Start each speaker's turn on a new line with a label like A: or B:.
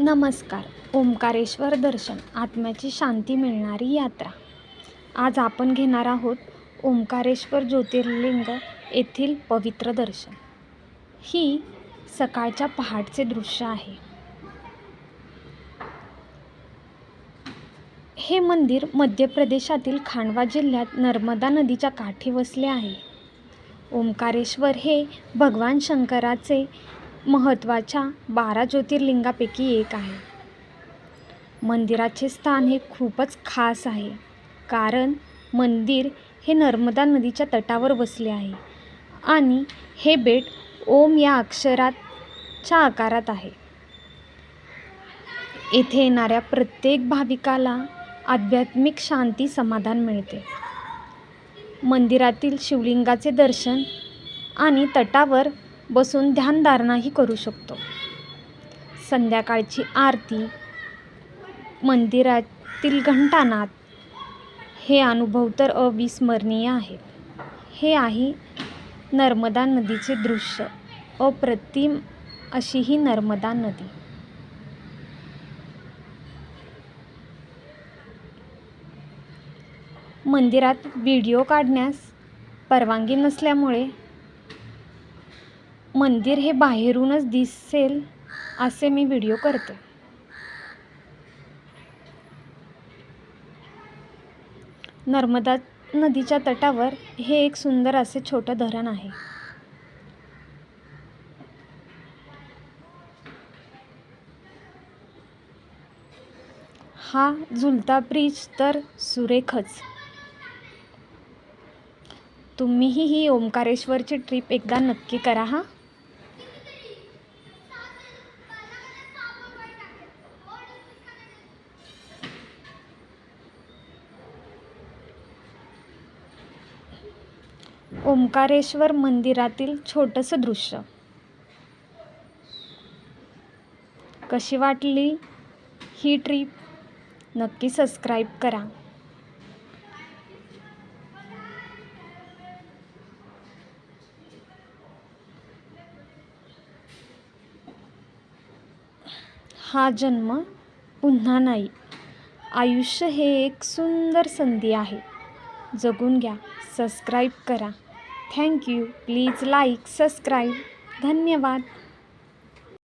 A: नमस्कार. ओंकारेश्वर दर्शन, आत्म्याची शांती मिळणारी यात्रा. आज आपण घेणार आहोत ओंकारेश्वर ज्योतिर्लिंग येथील पवित्र दर्शन. ही सकाळच्या पहाटचे दृश्य आहे. हे मंदिर मध्य प्रदेशातील खांडवा जिल्ह्यात नर्मदा नदीच्या काठी वसले आहे. ओंकारेश्वर हे भगवान शंकराचे महत्त्वाच्या 12 ज्योतिर्लिंगापैकी एक आहे. मंदिराचे स्थान हे खूपच खास आहे, कारण मंदिर हे नर्मदा नदीच्या तटावर वसले आहे आणि हे बेट ओम या अक्षराच्या आकारात आहे. येथे येणाऱ्या प्रत्येक भाविकाला आध्यात्मिक शांती समाधान मिळते. मंदिरातील शिवलिंगाचे दर्शन आणि तटावर बसून ध्यानधारणाही करू शकतो. संध्याकाळची आरती, मंदिरातील घंटानाद हे अनुभव तर अविस्मरणीय आहेत. हे आहे नर्मदा नदीचे दृश्य. अप्रतिम अशी ही नर्मदा नदी. मंदिरात व्हिडिओ काढण्यास परवानगी नसल्यामुळे मंदिर हे बाहेरूनच दिसेल असे मी व्हिडिओ करते. नर्मदा नदीच्या तटावर हे एक सुंदर असे छोटे धरण आहे. हा झुलता ब्रिज तर सुरेखच. तुम्हीही ही ओंकारेश्वरची ट्रिप एकदा नक्की करा हा. ओंकारेश्वर मंदिरातील छोटंसं दृश्य. कशी वाटली ही ट्रिप? नक्की सबस्क्राईब करा. हा जन्म पुन्हा नाही. आयुष्य हे एक सुंदर संधी आहे. जगून घ्या. सबस्क्राईब करा. Thank you. Please like, subscribe. धन्यवाद.